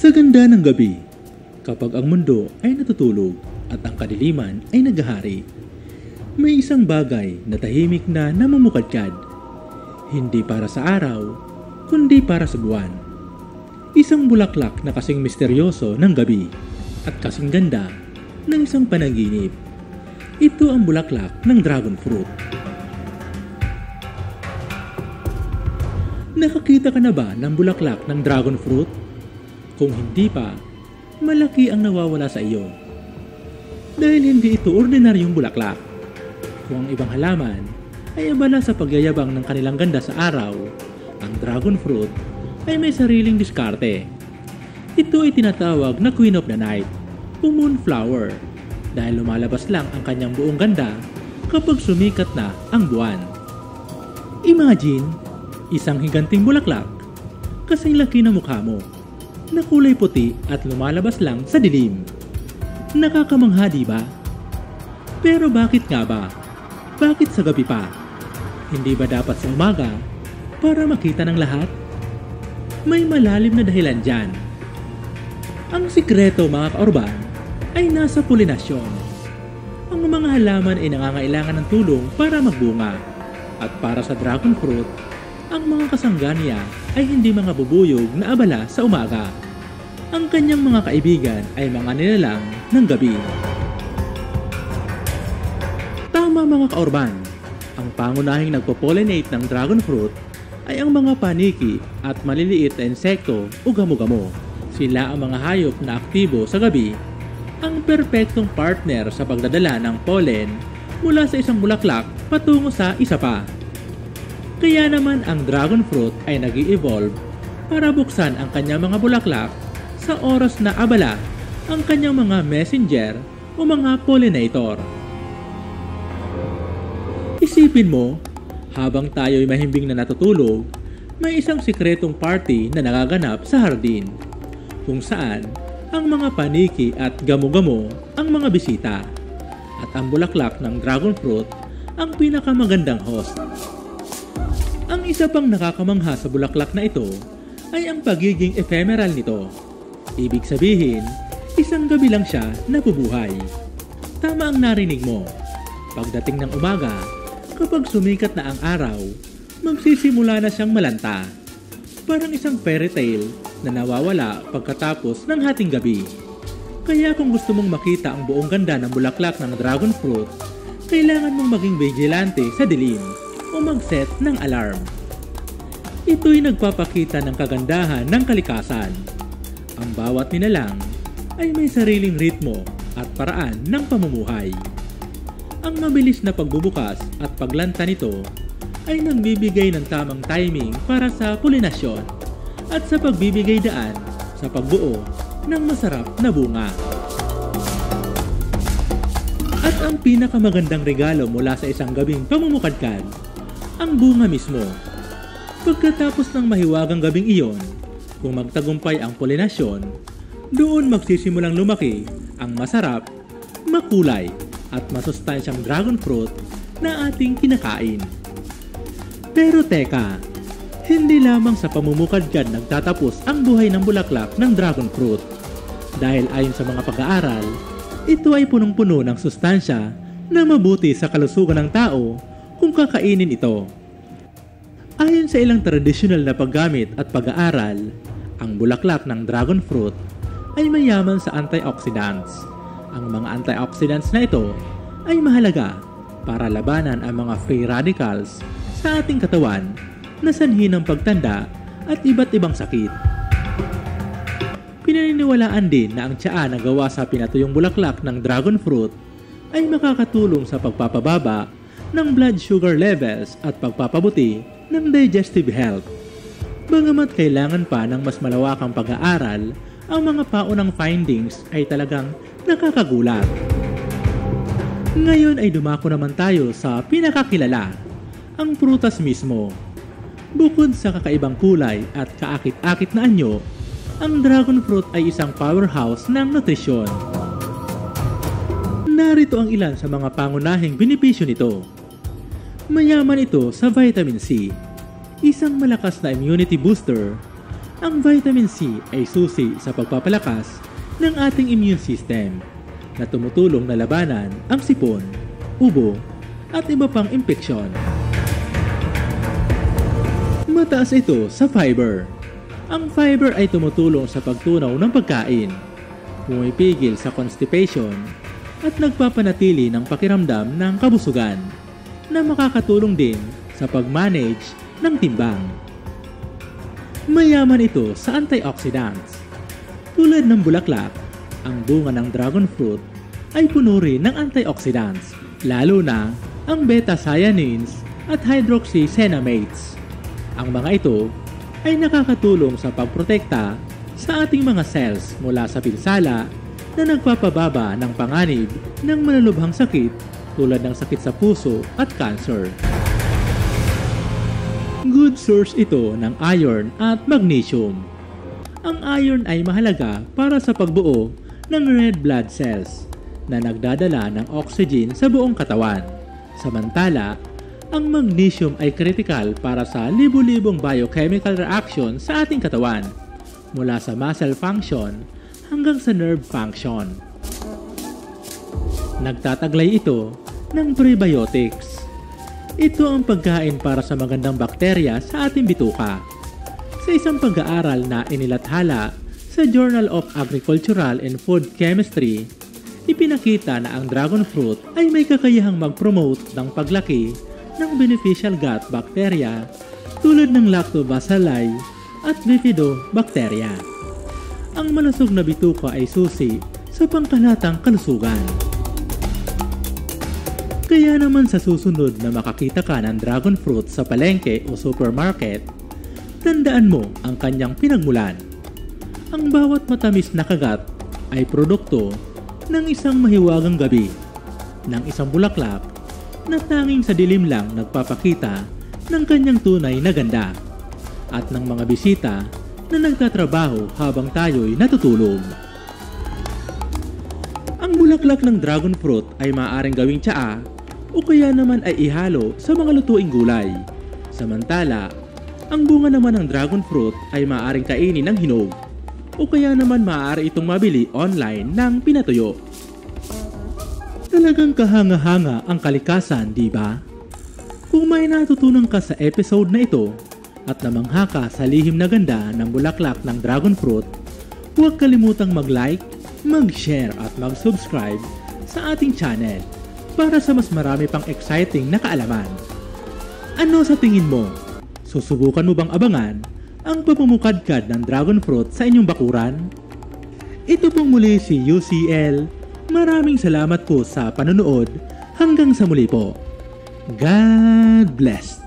Sa ganda ng gabi, kapag ang mundo ay natutulog at ang kadiliman ay naghahari, may isang bagay na tahimik na namumukadkad. Hindi para sa araw, kundi para sa buwan. Isang bulaklak na kasing misteryoso ng gabi at kasing ganda ng isang panaginip. Ito ang bulaklak ng dragon fruit. Nakakita ka na ba ng bulaklak ng dragon fruit? Kung hindi pa, malaki ang nawawala sa iyo. Dahil hindi ito ordinaryong bulaklak. Kung ang ibang halaman ay abala sa pagyayabang ng kanilang ganda sa araw, ang dragon fruit ay may sariling diskarte. Ito ay tinatawag na Queen of the Night o Moonflower dahil lumalabas lang ang kanyang buong ganda kapag sumikat na ang buwan. Imagine, isang higanting bulaklak, kasing laki na mukha mo, na kulay puti at lumalabas lang sa dilim. Nakakamangha, di ba? Pero bakit nga ba? Bakit sa gabi pa? Hindi ba dapat sa umaga para makita ng lahat? May malalim na dahilan dyan. Ang sikreto, mga kaorban, ay nasa pulinasyon. Ang mga halaman ay nangangailangan ng tulong para magbunga. At para sa dragon fruit, ang mga kasangga niya ay hindi mga bubuyog na abala sa umaga. Ang kanyang mga kaibigan ay mga nilalang ng gabi. Tama, mga kaorban, ang pangunahing nagpo-pollinate ng dragon fruit ay ang mga paniki at maliliit na insekto o gamo-gamo. Sila ang mga hayop na aktibo sa gabi, ang perpektong partner sa pagdadala ng pollen mula sa isang bulaklak patungo sa isa pa. Kaya naman ang dragon fruit ay nag-i-evolve para buksan ang kanyang mga bulaklak sa oras na abala ang kanyang mga messenger o mga pollinator. Isipin mo, habang tayo'y mahimbing na natutulog, may isang sikretong party na nagaganap sa hardin, kung saan ang mga paniki at gamo-gamo ang mga bisita, at ang bulaklak ng dragon fruit ang pinakamagandang host. Ang isa pang nakakamangha sa bulaklak na ito ay ang pagiging ephemeral nito. Ibig sabihin, isang gabi lang siya nabubuhay. Tama ang narinig mo. Pagdating ng umaga, kapag sumikat na ang araw, magsisimula na siyang malanta. Parang isang fairy tale na nawawala pagkatapos ng hating gabi. Kaya kung gusto mong makita ang buong ganda ng bulaklak ng dragon fruit, kailangan mong maging vigilante sa dilim o mag-set ng alarm. Ito'y nagpapakita ng kagandahan ng kalikasan. Ang bawat nilalang ay may sariling ritmo at paraan ng pamumuhay. Ang mabilis na pagbubukas at paglanta nito ay nagbibigay ng tamang timing para sa pulinasyon at sa pagbibigay daan sa pagbuo ng masarap na bunga. At ang pinakamagandang regalo mula sa isang gabing pamumukadkad, ang bunga mismo. Pagkatapos ng mahiwagang gabing iyon, kung magtagumpay ang pulinasyon, doon magsisimulang lumaki ang masarap, makulay, at masustansyang dragon fruit na ating kinakain. Pero teka, hindi lamang sa pamumukadkad nagtatapos ang buhay ng bulaklak ng dragon fruit. Dahil ayon sa mga pag-aaral, ito ay punong-puno ng sustansya na mabuti sa kalusugan ng tao kung kakainin ito. Ayon sa ilang tradisyonal na paggamit at pag-aaral, ang bulaklak ng dragon fruit ay mayaman sa antioxidants. Ang mga antioxidants na ito ay mahalaga para labanan ang mga free radicals sa ating katawan na sanhi ng pagtanda at iba't ibang sakit. Pinaniniwalaan din na ang tsaa na gawa sa pinatuyong bulaklak ng dragon fruit ay makakatulong sa pagpapababa ng blood sugar levels at pagpapabuti ng digestive health. Bagamat kailangan pa ng mas malawakang pag-aaral, ang mga paunang findings ay talagang nakakagulat. Ngayon ay dumako naman tayo sa pinakakilala, ang prutas mismo. Bukod sa kakaibang kulay at kaakit-akit na anyo, ang dragon fruit ay isang powerhouse ng nutrisyon. Narito ang ilan sa mga pangunahing benepisyo nito. Mayaman ito sa vitamin C, isang malakas na immunity booster Ang vitamin C ay susi sa pagpapalakas ng ating immune system na tumutulong na labanan ang sipon, ubo at iba pang impeksyon. Mataas ito sa fiber. Ang fiber ay tumutulong sa pagtunaw ng pagkain, pumipigil sa constipation at nagpapanatili ng pakiramdam ng kabusugan na makakatulong din sa pag-manage ng timbang. Mayaman ito sa antioxidants. Tulad ng bulaklak, ang bunga ng dragon fruit ay puno rin ng antioxidants, lalo na ang beta-cyanins at hydroxycenamates. Ang mga ito ay nakakatulong sa pagprotekta sa ating mga cells mula sa pinsala na nagpapababa ng panganib ng malulubhang sakit tulad ng sakit sa puso at cancer. Good source ito ng iron at magnesium. Ang iron ay mahalaga para sa pagbuo ng red blood cells na nagdadala ng oxygen sa buong katawan. Samantala, ang magnesium ay kritikal para sa libu-libong biochemical reaction sa ating katawan, mula sa muscle function hanggang sa nerve function. Nagtataglay ito ng prebiotics. Ito ang pagkain para sa magandang bakterya sa ating bituka. Sa isang pag-aaral na inilathala sa Journal of Agricultural and Food Chemistry, ipinakita na ang dragon fruit ay may kakayahang mag-promote ng paglaki ng beneficial gut bacteria tulad ng Lactobacilli at Bifidobacteria. Ang malusog na bituka ay susi sa pangkalatang kalusugan. Kaya naman sa susunod na makakita ka ng dragon fruit sa palengke o supermarket, tandaan mo ang kanyang pinagmulan. Ang bawat matamis na kagat ay produkto ng isang mahiwagang gabi, ng isang bulaklak na tanging sa dilim lang nagpapakita ng kanyang tunay na ganda, at ng mga bisita na nagtatrabaho habang tayo'y natutulog. Ang bulaklak ng dragon fruit ay maaaring gawing tsaa o kaya naman ay ihalo sa mga lutuing gulay. Samantala, ang bunga naman ng dragon fruit ay maaaring kainin ng hinog o kaya naman maaari itong mabili online ng pinatuyo. Talagang kahanga-hanga ang kalikasan, di ba? Kung may natutunan ka sa episode na ito at namangha ka sa lihim na ganda ng bulaklak ng dragon fruit, huwag kalimutang mag-like, mag-share at mag-subscribe sa ating channel para sa mas marami pang exciting na kaalaman. Ano sa tingin mo? Susubukan mo bang abangan ang pamumukadkad ng dragon fruit sa inyong bakuran? Ito pong muli si UCL. Maraming salamat po sa panonood. Hanggang sa muli po. God bless.